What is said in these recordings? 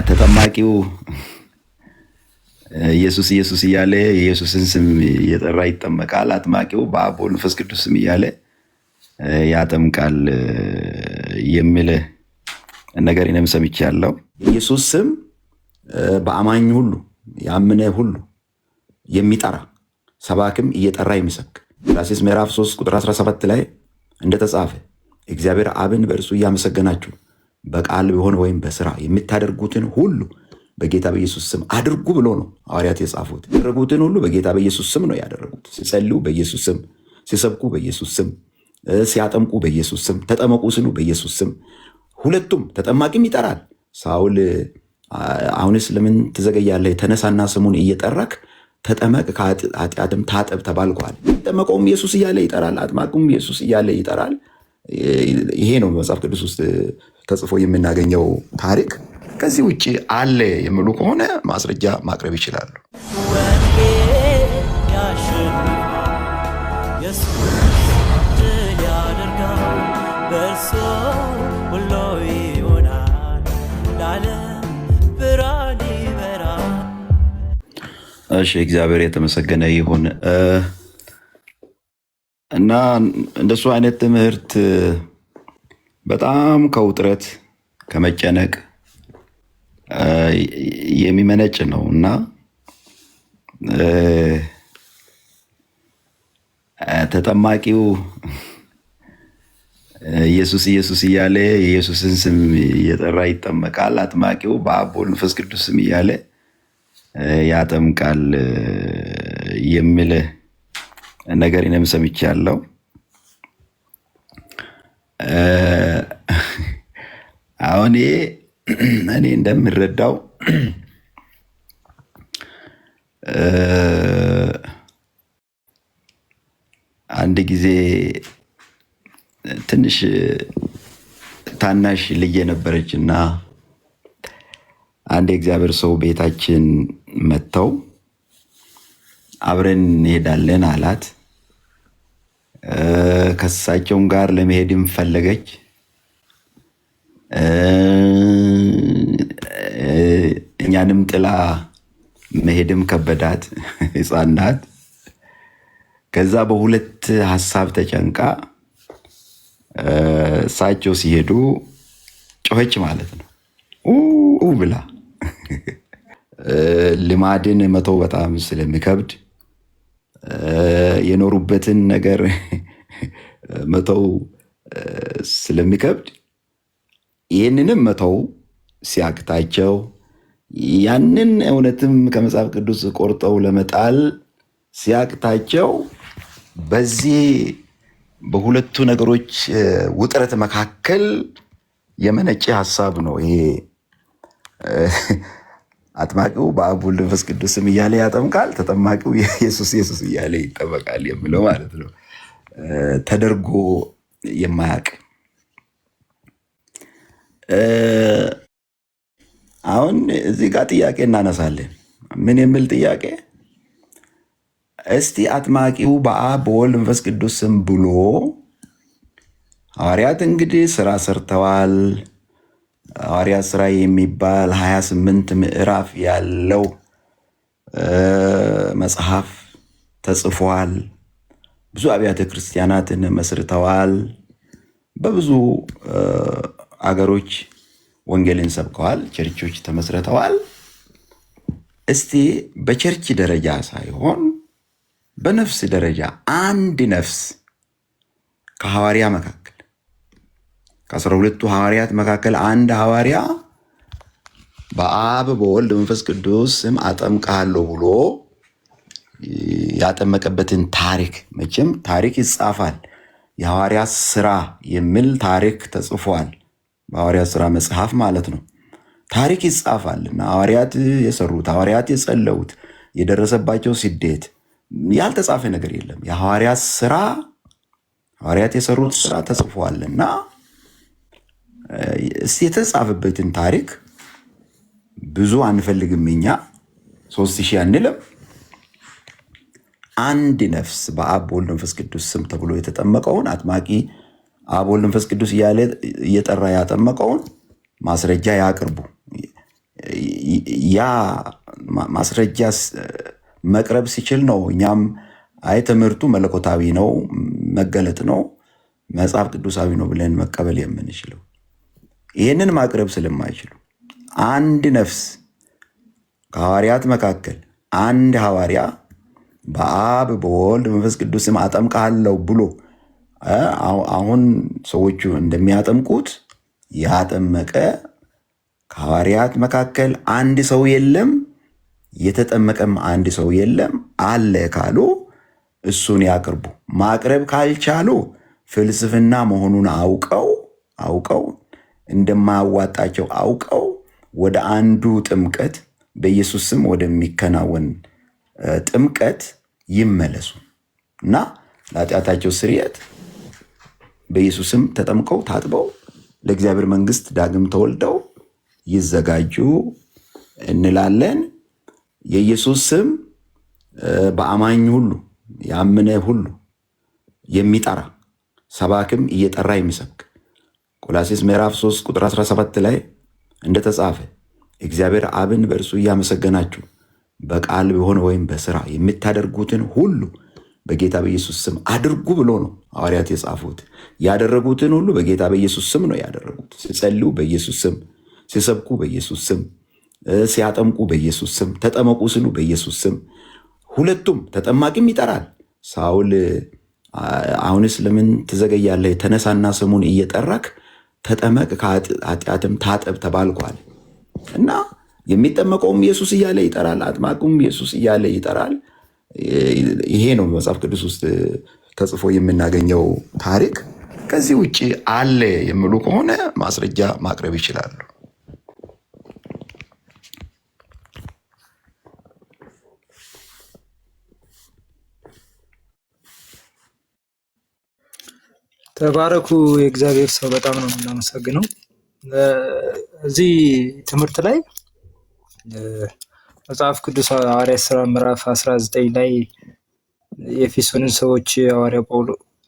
ተጠማቂው ኢየሱስ ኢየሱስ እያለ የኢየሱስን ስም እየጠራ ይጠመቃል። አጥማቂው በአብ በወልድ በመንፈስ ቅዱስ ስም እያለ ያጠምቃል የሚል ነገር እኔም ሰምቻለሁ። ኢየሱስ ስም በአማኝ ሁሉ ያመነ ሁሉ የሚጠራ ሰባክም እየጠራ የሚሰብክ ቆላስይስ ምዕራፍ 3 ቁጥር 17 ላይ እንደተጻፈ እግዚአብሔር አብን በእርሱ እያመሰገናችሁ በቃል ቢሆን ወይም በስራ የምታደርጉትን ሁሉ በጌታ በኢየሱስ ስም አድርጉ ብሎ ነው ሐዋርያት የጻፉት። ያደረጉትን ሁሉ በጌታ በኢየሱስ ስም ነው ያደረጉት። ሲጸልዩ በኢየሱስ ስም፣ ሲሰብኩ በኢየሱስ ስም፣ ሲያጠምቁ በኢየሱስ ስም፣ ተጠመቁ ስሉ በኢየሱስ ስም። ሁለቱም ተጠማቂም ይጠራል። ሳውል አሁንስ ለምን ትዘገያለህ? ተነሳና ስሙን እየጠራክ ተጠመቅ ከኃጢአትም ታጠብ ተባልኳል። ተጠመቀውም ኢየሱስ እያለ ይጠራል፣ አጥማቂውም ኢየሱስ እያለ ይጠራል። ይሄ ነው መጽሐፍ ቅዱስ ውስጥ ተጽፎ የምናገኘው ታሪክ። ከዚህ ውጭ አለ የሚሉ ከሆነ ማስረጃ ማቅረብ ይችላሉ። እሺ፣ እግዚአብሔር የተመሰገነ ይሁን። እና እንደሱ አይነት ትምህርት በጣም ከውጥረት ከመጨነቅ የሚመነጭ ነው እና ተጠማቂው ኢየሱስ ኢየሱስ እያለ የኢየሱስን ስም እየጠራ ይጠመቃል። አጥማቂው በአብ በወልድ በመንፈስ ቅዱስ ስም እያለ ያጠምቃል የሚል ነገር እኔም ሰምቻለሁ። አሁን እኔ እንደምረዳው አንድ ጊዜ ትንሽ ታናሽ ልጅ ነበረች እና አንድ የእግዚአብሔር ሰው ቤታችን መጥተው አብረን እንሄዳለን አላት። ከሳቸውም ጋር ለመሄድም ፈለገች። እኛንም ጥላ መሄድም ከበዳት፣ ሕፃን ናት። ከዛ በሁለት ሀሳብ ተጨንቃ እሳቸው ሲሄዱ ጮኸች ማለት ነው ብላ። ልማድን መተው በጣም ስለሚከብድ የኖሩበትን ነገር መተው ስለሚከብድ ይህንንም መተው ሲያቅታቸው ያንን እውነትም ከመጽሐፍ ቅዱስ ቆርጠው ለመጣል ሲያቅታቸው በዚህ በሁለቱ ነገሮች ውጥረት መካከል የመነጨ ሀሳብ ነው ይሄ። አጥማቂው በአብ ወልድ መንፈስ ቅዱስ ስም እያለ ያጠምቃል፣ ተጠማቂው ኢየሱስ ኢየሱስ እያለ ይጠመቃል የሚለው ማለት ነው። ተደርጎ የማያውቅ አሁን እዚህ ጋር ጥያቄ እናነሳለን። ምን የሚል ጥያቄ? እስቲ አጥማቂው በአብ በወልድ መንፈስ ቅዱስ ስም ብሎ ሐዋርያት እንግዲህ ስራ ሰርተዋል። ሐዋርያት ስራ የሚባል 28 ምዕራፍ ያለው መጽሐፍ ተጽፏል። ብዙ አብያተ ክርስቲያናትን መስርተዋል። በብዙ አገሮች ወንጌልን ሰብከዋል። ቸርቾች ተመስርተዋል። እስቲ በቸርች ደረጃ ሳይሆን በነፍስ ደረጃ አንድ ነፍስ ከሐዋርያ መካከል ከ12ቱ ሐዋርያት መካከል አንድ ሐዋርያ በአብ በወልድ በመንፈስ ቅዱስ ስም አጠምቅሃለሁ ብሎ ያጠመቀበትን ታሪክ፣ መቼም ታሪክ ይጻፋል። የሐዋርያት ስራ የሚል ታሪክ ተጽፏል። በሐዋርያት ስራ መጽሐፍ ማለት ነው። ታሪክ ይጻፋል እና ሐዋርያት የሰሩት፣ ሐዋርያት የጸለዩት፣ የደረሰባቸው ስደት ያልተጻፈ ነገር የለም። የሐዋርያት ስራ፣ ሐዋርያት የሰሩት ስራ ተጽፏል እና የተጻፈበትን ታሪክ ብዙ አንፈልግም እኛ 3000 አንልም። አንድ ነፍስ በአብ በወልድ መንፈስ ቅዱስ ስም ተብሎ የተጠመቀውን አጥማቂ አብ ወልድ መንፈስ ቅዱስ እያለ እየጠራ ያጠመቀውን ማስረጃ ያቅርቡ። ያ ማስረጃ መቅረብ ሲችል ነው እኛም አይ ትምህርቱ መለኮታዊ ነው፣ መገለጥ ነው፣ መጽሐፍ ቅዱሳዊ ነው ብለን መቀበል የምንችለው። ይህንን ማቅረብ ስለማይችሉ አንድ ነፍስ ከሐዋርያት መካከል አንድ ሐዋርያ በአብ በወልድ በመንፈስ ቅዱስም አጠምቃለሁ ብሎ አሁን ሰዎቹ እንደሚያጠምቁት ያጠመቀ ከሐዋርያት መካከል አንድ ሰው የለም፣ የተጠመቀም አንድ ሰው የለም አለ ካሉ እሱን ያቅርቡ። ማቅረብ ካልቻሉ ፍልስፍና መሆኑን አውቀው እንደማያዋጣቸው አውቀው ወደ አንዱ ጥምቀት በኢየሱስ ስም ወደሚከናወን ጥምቀት ይመለሱ እና ለኃጢአታቸው ስርየት በኢየሱስ ስም ተጠምቀው ታጥበው ለእግዚአብሔር መንግሥት ዳግም ተወልደው ይዘጋጁ እንላለን። የኢየሱስ ስም በአማኝ ሁሉ ያመነ ሁሉ የሚጠራ ሰባክም እየጠራ የሚሰብክ ቆላስይስ ምዕራፍ 3 ቁጥር 17 ላይ እንደተጻፈ እግዚአብሔር አብን በእርሱ እያመሰገናችሁ በቃል ቢሆን ወይም በስራ የምታደርጉትን ሁሉ በጌታ በኢየሱስ ስም አድርጉ ብሎ ነው ሐዋርያት የጻፉት። ያደረጉትን ሁሉ በጌታ በኢየሱስ ስም ነው ያደረጉት። ሲጸልዩ በኢየሱስ ስም፣ ሲሰብኩ በኢየሱስ ስም፣ ሲያጠምቁ በኢየሱስ ስም፣ ተጠመቁ ስሉ በኢየሱስ ስም። ሁለቱም ተጠማቂም ይጠራል። ሳውል አሁንስ ለምን ትዘገያለህ? ተነሳና ስሙን እየጠራክ ተጠመቅ፣ ከኃጢአትም ታጠብ ተባልኳል። እና የሚጠመቀውም ኢየሱስ እያለ ይጠራል፣ አጥማቂውም ኢየሱስ እያለ ይጠራል። ይሄ ነው መጽሐፍ ቅዱስ ውስጥ ተጽፎ የምናገኘው ታሪክ። ከዚህ ውጭ አለ የሚሉ ከሆነ ማስረጃ ማቅረብ ይችላሉ። ተባረኩ። የእግዚአብሔር ሰው በጣም ነው የምናመሰግነው። እዚህ ትምህርት ላይ መጽሐፍ ቅዱስ ሐዋርያት ሥራ ምዕራፍ 19 ላይ የኤፌሶንን ሰዎች ሐዋርያው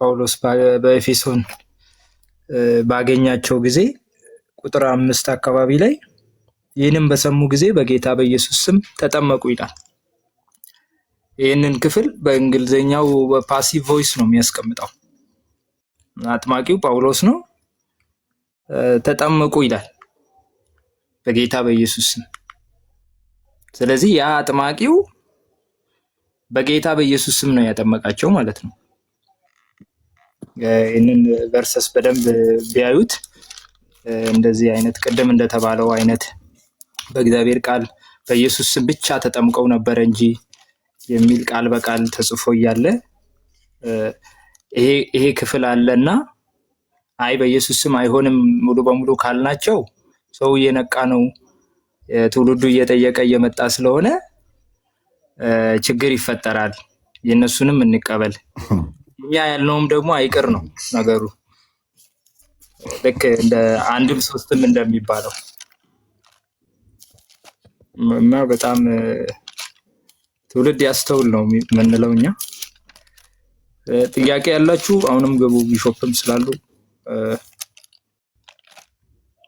ጳውሎስ በኤፌሶን ባገኛቸው ጊዜ ቁጥር 5 አካባቢ ላይ ይህንን በሰሙ ጊዜ በጌታ በኢየሱስ ስም ተጠመቁ ይላል። ይህንን ክፍል በእንግሊዝኛው በፓሲቭ ቮይስ ነው የሚያስቀምጠው። አጥማቂው ጳውሎስ ነው። ተጠመቁ ይላል በጌታ በኢየሱስ ስም። ስለዚህ ያ አጥማቂው በጌታ በኢየሱስ ስም ነው ያጠመቃቸው ማለት ነው። ይህንን ቨርሰስ በደንብ ቢያዩት እንደዚህ አይነት ቅድም እንደተባለው አይነት በእግዚአብሔር ቃል በኢየሱስ ስም ብቻ ተጠምቀው ነበር እንጂ የሚል ቃል በቃል ተጽፎ እያለ ይሄ ክፍል አለና አይ በኢየሱስ ስም አይሆንም ሙሉ በሙሉ ካልናቸው ሰው እየነቃ ነው፣ ትውልዱ እየጠየቀ እየመጣ ስለሆነ ችግር ይፈጠራል፣ የነሱንም እንቀበል፣ እኛ ያልነውም ደግሞ አይቅር ነው ነገሩ። ልክ እንደ አንድም ሶስትም እንደሚባለው እና በጣም ትውልድ ያስተውል ነው የምንለው እኛ። ጥያቄ ያላችሁ አሁንም ግቡ። ቢሾፕም ስላሉ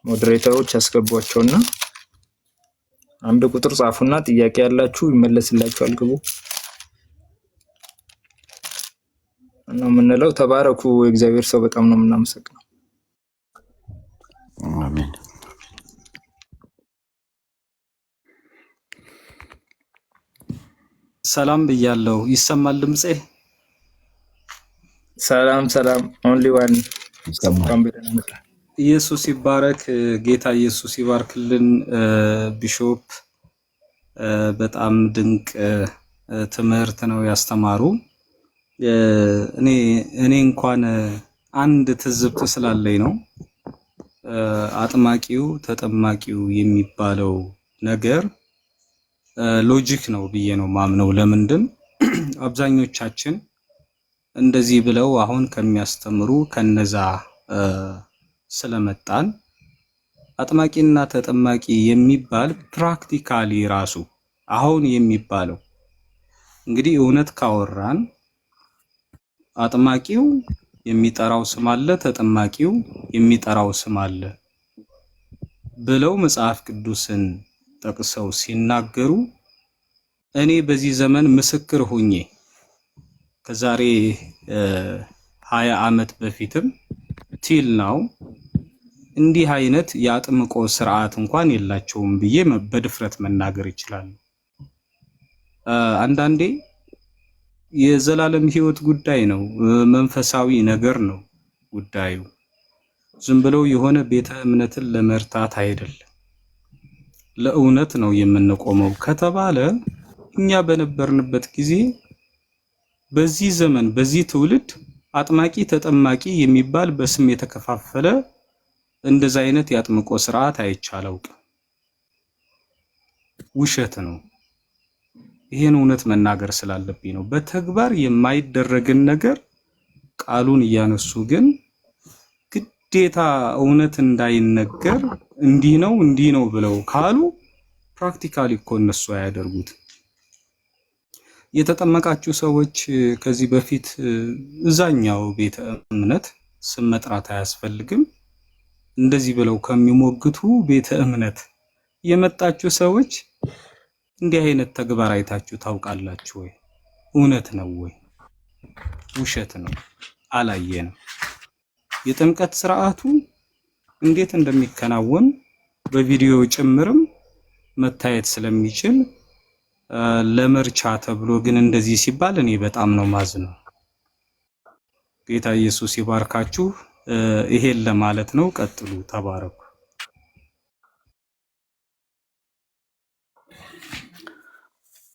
ሞዴሬተሮች ያስገቧቸውና አንድ ቁጥር ጻፉና ጥያቄ ያላችሁ ይመለስላችኋል። ግቡ ነው የምንለው። ተባረኩ። የእግዚአብሔር ሰው በጣም ነው የምናመሰግነው። አሜን። ሰላም ብያለሁ። ይሰማል ድምጼ? ሰላም ኦንሊ ዋን ኢየሱስ ይባረክ። ጌታ ኢየሱስ ይባርክልን። ቢሾፕ በጣም ድንቅ ትምህርት ነው ያስተማሩ። እኔ እንኳን አንድ ትዝብት ስላለኝ ነው አጥማቂው ተጠማቂው የሚባለው ነገር ሎጂክ ነው ብዬ ነው ማምነው። ለምንድን አብዛኞቻችን እንደዚህ ብለው አሁን ከሚያስተምሩ ከነዛ ስለመጣን አጥማቂና ተጠማቂ የሚባል ፕራክቲካሊ ራሱ አሁን የሚባለው እንግዲህ እውነት ካወራን አጥማቂው የሚጠራው ስም አለ፣ ተጠማቂው የሚጠራው ስም አለ ብለው መጽሐፍ ቅዱስን ጠቅሰው ሲናገሩ እኔ በዚህ ዘመን ምስክር ሆኜ ከዛሬ 20 ዓመት በፊትም ቲል ናው እንዲህ አይነት የአጥምቆ ስርዓት እንኳን የላቸውም ብዬ በድፍረት መናገር ይችላል። አንዳንዴ የዘላለም ህይወት ጉዳይ ነው፣ መንፈሳዊ ነገር ነው ጉዳዩ። ዝም ብለው የሆነ ቤተ እምነትን ለመርታት አይደለም። ለእውነት ነው የምንቆመው ከተባለ እኛ በነበርንበት ጊዜ በዚህ ዘመን በዚህ ትውልድ አጥማቂ ተጠማቂ የሚባል በስም የተከፋፈለ እንደዛ አይነት ያጥምቆ ስርዓት አይቻለው። ውሸት ነው። ይሄን እውነት መናገር ስላለብኝ ነው። በተግባር የማይደረግን ነገር ቃሉን እያነሱ ግን ግዴታ እውነት እንዳይነገር እንዲህ ነው ብለው ካሉ ፕራክቲካሊ እኮ እነሱ አያደርጉት። የተጠመቃችሁ ሰዎች ከዚህ በፊት እዛኛው ቤተ እምነት ስም መጥራት አያስፈልግም እንደዚህ ብለው ከሚሞግቱ ቤተ እምነት የመጣችሁ ሰዎች እንዲህ አይነት ተግባር አይታችሁ ታውቃላችሁ ወይ? እውነት ነው ወይ? ውሸት ነው? አላየንም። የጥምቀት ስርዓቱ እንዴት እንደሚከናወን በቪዲዮ ጭምርም መታየት ስለሚችል ለመርቻ ተብሎ ግን እንደዚህ ሲባል እኔ በጣም ነው ማዝነው። ጌታ ኢየሱስ ይባርካችሁ። ይሄን ለማለት ነው። ቀጥሉ። ተባረኩ።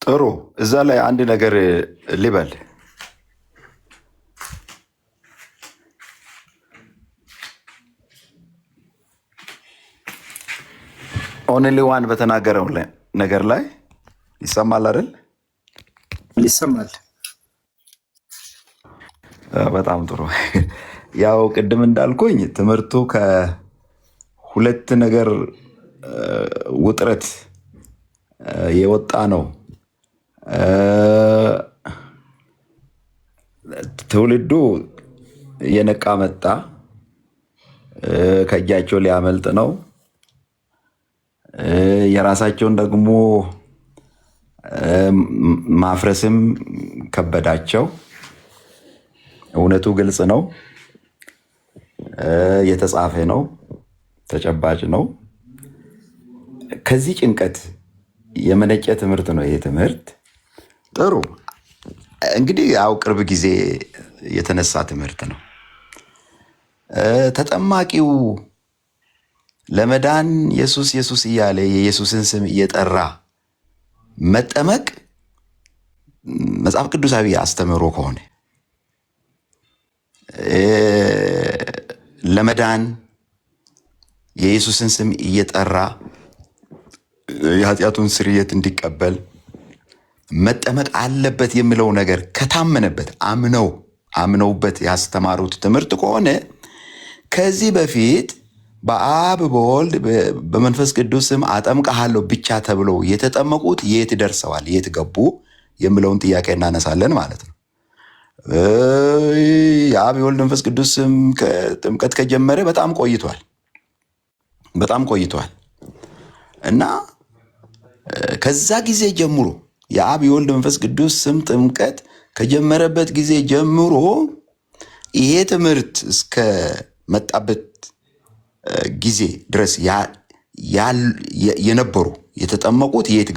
ጥሩ። እዛ ላይ አንድ ነገር ልበል። ኦንሊ ዋን በተናገረው ነገር ላይ ይሰማል አይደል? ይሰማል። በጣም ጥሩ። ያው ቅድም እንዳልኩኝ ትምህርቱ ከሁለት ነገር ውጥረት የወጣ ነው። ትውልዱ የነቃ መጣ፣ ከእጃቸው ሊያመልጥ ነው። የራሳቸውን ደግሞ ማፍረስም ከበዳቸው። እውነቱ ግልጽ ነው፣ የተጻፈ ነው፣ ተጨባጭ ነው። ከዚህ ጭንቀት የመነጨ ትምህርት ነው ይሄ ትምህርት። ጥሩ። እንግዲህ ያው ቅርብ ጊዜ የተነሳ ትምህርት ነው። ተጠማቂው ለመዳን ኢየሱስ ኢየሱስ እያለ የኢየሱስን ስም እየጠራ መጠመቅ መጽሐፍ ቅዱሳዊ አስተምህሮ ከሆነ ለመዳን የኢየሱስን ስም እየጠራ የኃጢአቱን ስርየት እንዲቀበል መጠመቅ አለበት የሚለው ነገር ከታመነበት አምነውበት ያስተማሩት ትምህርት ከሆነ ከዚህ በፊት በአብ በወልድ በመንፈስ ቅዱስ ስም አጠምቅሃለሁ ብቻ ተብለው የተጠመቁት የት ደርሰዋል፣ የት ገቡ የሚለውን ጥያቄ እናነሳለን ማለት ነው። የአብ የወልድ መንፈስ ቅዱስ ስም ጥምቀት ከጀመረ በጣም ቆይቷል እና ከዛ ጊዜ ጀምሮ የአብ የወልድ መንፈስ ቅዱስ ስም ጥምቀት ከጀመረበት ጊዜ ጀምሮ ይሄ ትምህርት እስከ መጣበት ጊዜ ድረስ የነበሩ የተጠመቁት የት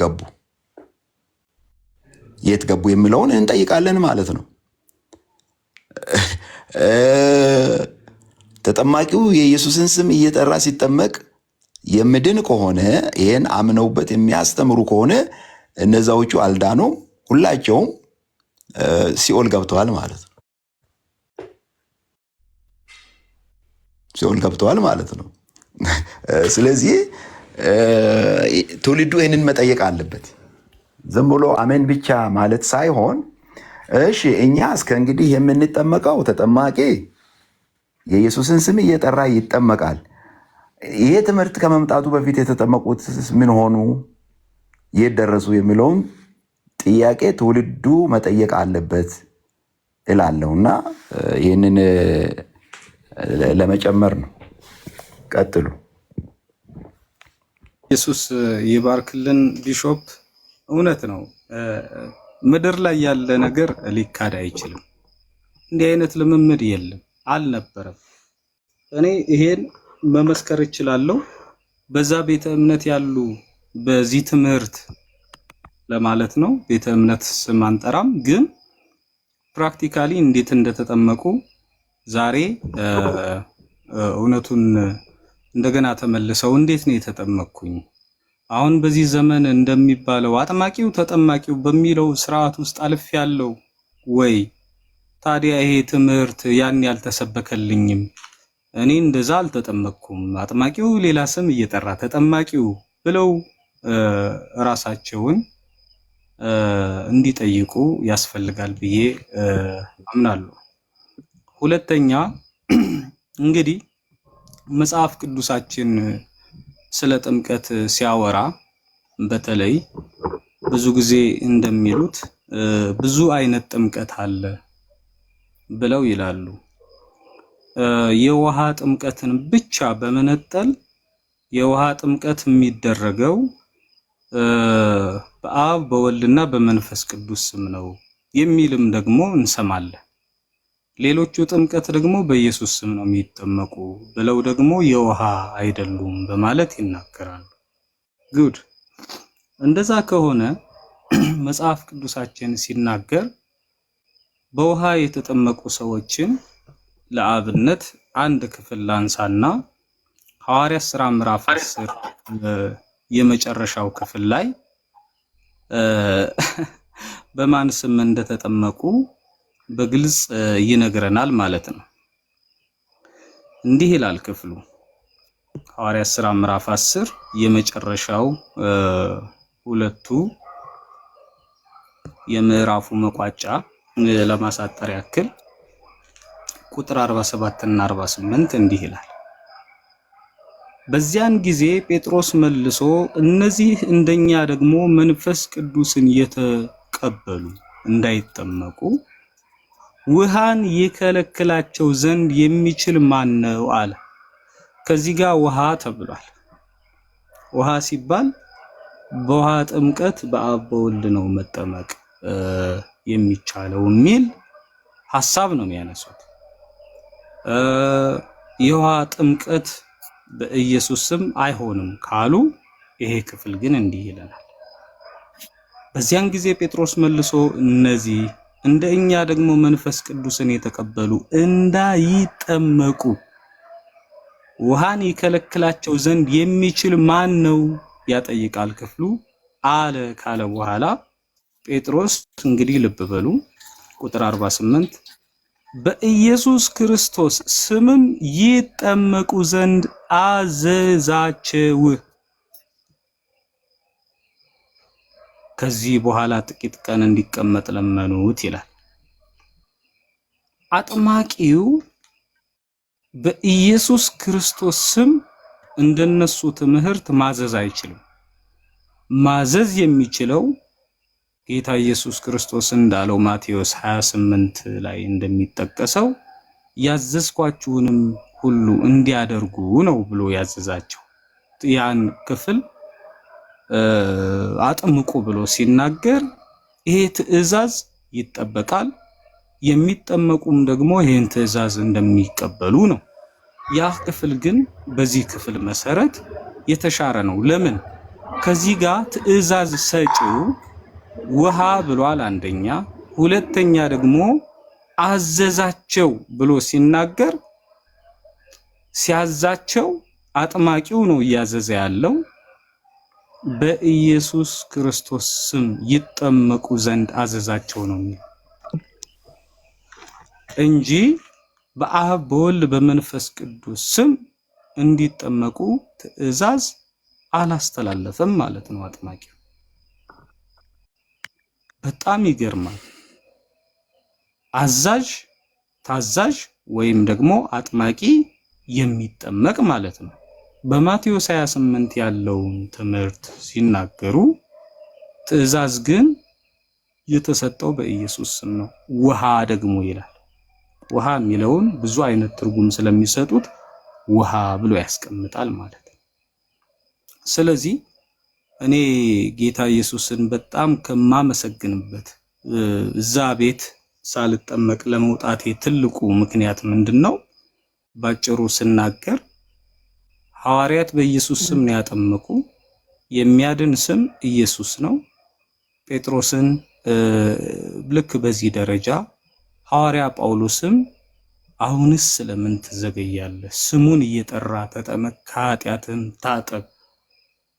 ገቡ የሚለውን እንጠይቃለን ማለት ነው። ተጠማቂው የኢየሱስን ስም እየጠራ ሲጠመቅ የምድን ከሆነ ይሄን አምነውበት የሚያስተምሩ ከሆነ እነዛዎቹ አልዳኑም፣ ሁላቸውም ሲኦል ገብተዋል ማለት ነው። ሲኦል ገብተዋል ማለት ነው። ስለዚህ ትውልዱ ይህንን መጠየቅ አለበት። ዝም ብሎ አሜን ብቻ ማለት ሳይሆን እሺ እኛ እስከ እንግዲህ የምንጠመቀው ተጠማቂ የኢየሱስን ስም እየጠራ ይጠመቃል። ይሄ ትምህርት ከመምጣቱ በፊት የተጠመቁት ምን ሆኑ፣ የት ደረሱ የሚለውን ጥያቄ ትውልዱ መጠየቅ አለበት እላለሁና ይህንን ለመጨመር ነው። ቀጥሉ። ኢየሱስ ይባርክልን። ቢሾፕ እውነት ነው። ምድር ላይ ያለ ነገር ሊካድ አይችልም። እንዲህ አይነት ልምምድ የለም፣ አልነበረም። እኔ ይሄን መመስከር እችላለሁ። በዛ ቤተ እምነት ያሉ በዚህ ትምህርት ለማለት ነው፣ ቤተ እምነት ስም አንጠራም፣ ግን ፕራክቲካሊ እንዴት እንደተጠመቁ ዛሬ እውነቱን እንደገና ተመልሰው እንዴት ነው የተጠመቅኩኝ? አሁን በዚህ ዘመን እንደሚባለው አጥማቂው ተጠማቂው በሚለው ስርዓት ውስጥ አልፍ ያለው ወይ? ታዲያ ይሄ ትምህርት ያን ያልተሰበከልኝም፣ እኔ እንደዛ አልተጠመቅኩም፣ አጥማቂው ሌላ ስም እየጠራ ተጠማቂው ብለው ራሳቸውን እንዲጠይቁ ያስፈልጋል ብዬ አምናለሁ። ሁለተኛ እንግዲህ መጽሐፍ ቅዱሳችን ስለ ጥምቀት ሲያወራ በተለይ ብዙ ጊዜ እንደሚሉት ብዙ አይነት ጥምቀት አለ ብለው ይላሉ። የውሃ ጥምቀትን ብቻ በመነጠል የውሃ ጥምቀት የሚደረገው በአብ በወልድና በመንፈስ ቅዱስ ስም ነው የሚልም ደግሞ እንሰማለን። ሌሎቹ ጥምቀት ደግሞ በኢየሱስ ስም ነው የሚጠመቁ ብለው ደግሞ የውሃ አይደሉም በማለት ይናገራሉ። ጉድ እንደዛ ከሆነ መጽሐፍ ቅዱሳችን ሲናገር በውሃ የተጠመቁ ሰዎችን ለአብነት አንድ ክፍል ላንሳና ሐዋርያት ሥራ ምዕራፍ 10 የመጨረሻው ክፍል ላይ በማን ስም እንደተጠመቁ በግልጽ ይነግረናል ማለት ነው። እንዲህ ይላል ክፍሉ ሐዋርያት ሥራ ምዕራፍ 10 የመጨረሻው ሁለቱ የምዕራፉ መቋጫ ለማሳጠር ያክል ቁጥር 47 እና 48 እንዲህ ይላል። በዚያን ጊዜ ጴጥሮስ መልሶ እነዚህ እንደኛ ደግሞ መንፈስ ቅዱስን የተቀበሉ እንዳይጠመቁ ውሃን ይከለክላቸው ዘንድ የሚችል ማን ነው አለ። ከዚህ ጋር ውሃ ተብሏል። ውሃ ሲባል በውሃ ጥምቀት በአብ በወልድ ነው መጠመቅ የሚቻለው የሚል ሐሳብ ነው የሚያነሱት። የውሃ ጥምቀት በኢየሱስ ስም አይሆንም ካሉ ይሄ ክፍል ግን እንዲህ ይለናል። በዚያን ጊዜ ጴጥሮስ መልሶ እነዚህ እንደኛ ደግሞ መንፈስ ቅዱስን የተቀበሉ እንዳይጠመቁ ውሃን ይከለክላቸው ዘንድ የሚችል ማን ነው ያጠይቃል ክፍሉ አለ ካለ በኋላ ጴጥሮስ እንግዲህ ልብ በሉ ቁጥር 48 በኢየሱስ ክርስቶስ ስምም ይጠመቁ ዘንድ አዘዛቸው። ከዚህ በኋላ ጥቂት ቀን እንዲቀመጥ ለመኑት ይላል። አጥማቂው በኢየሱስ ክርስቶስ ስም እንደነሱ ትምህርት ማዘዝ አይችልም። ማዘዝ የሚችለው ጌታ ኢየሱስ ክርስቶስ እንዳለው ማቴዎስ 28 ላይ እንደሚጠቀሰው ያዘዝኳችሁንም ሁሉ እንዲያደርጉ ነው ብሎ ያዘዛቸው። ያን ክፍል አጥምቁ ብሎ ሲናገር ይሄ ትእዛዝ ይጠበቃል። የሚጠመቁም ደግሞ ይሄን ትእዛዝ እንደሚቀበሉ ነው። ያ ክፍል ግን በዚህ ክፍል መሰረት የተሻረ ነው። ለምን? ከዚህ ጋር ትእዛዝ ሰጪው ውሃ ብሏል አንደኛ፣ ሁለተኛ ደግሞ አዘዛቸው ብሎ ሲናገር ሲያዛቸው አጥማቂው ነው እያዘዘ ያለው በኢየሱስ ክርስቶስ ስም ይጠመቁ ዘንድ አዘዛቸው ነው እንጂ በአብ በወልድ በመንፈስ ቅዱስ ስም እንዲጠመቁ ትእዛዝ አላስተላለፈም ማለት ነው አጥማቂው። በጣም ይገርማል። አዛዥ፣ ታዛዥ ወይም ደግሞ አጥማቂ የሚጠመቅ ማለት ነው። በማቴዎስ 28 ያለውን ትምህርት ሲናገሩ ትእዛዝ ግን የተሰጠው በኢየሱስ ስም ነው። ውሃ ደግሞ ይላል። ውሃ የሚለውን ብዙ አይነት ትርጉም ስለሚሰጡት ውሃ ብሎ ያስቀምጣል ማለት ነው። ስለዚህ እኔ ጌታ ኢየሱስን በጣም ከማመሰግንበት እዛ ቤት ሳልጠመቅ ለመውጣቴ ትልቁ ምክንያት ምንድነው? ባጭሩ ስናገር ሐዋርያት በኢየሱስ ስም ነው ያጠመቁ። የሚያድን ስም ኢየሱስ ነው። ጴጥሮስን ልክ በዚህ ደረጃ ሐዋርያ ጳውሎስም አሁንስ ስለምን ትዘገያለህ? ስሙን እየጠራ ተጠመቅ፣ ከኃጢአትም ታጠብ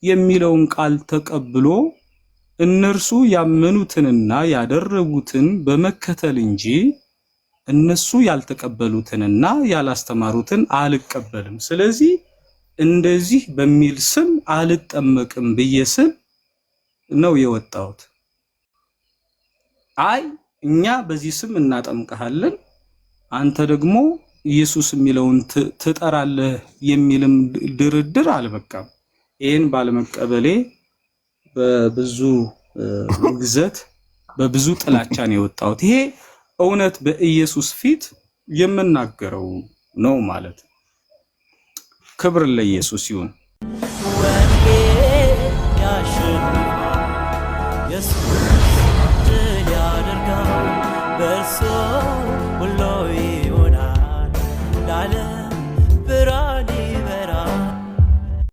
የሚለውን ቃል ተቀብሎ እነርሱ ያመኑትንና ያደረጉትን በመከተል እንጂ እነሱ ያልተቀበሉትንና ያላስተማሩትን አልቀበልም፣ ስለዚህ እንደዚህ በሚል ስም አልጠመቅም ብዬ ስል ነው የወጣሁት። አይ እኛ በዚህ ስም እናጠምቀሃለን፣ አንተ ደግሞ ኢየሱስ የሚለውን ትጠራለህ የሚልም ድርድር አልበቃም። ይህን ባለመቀበሌ በብዙ ውግዘት በብዙ ጥላቻ ነው የወጣሁት። ይሄ እውነት በኢየሱስ ፊት የምናገረው ነው ማለት ነው። ክብር ለኢየሱስ ይሁን። ወንጌል ያሸንፋል፣ ኢየሱስ ድል ያደርጋል፣ በእርሱ ሁሉ ይሆናል።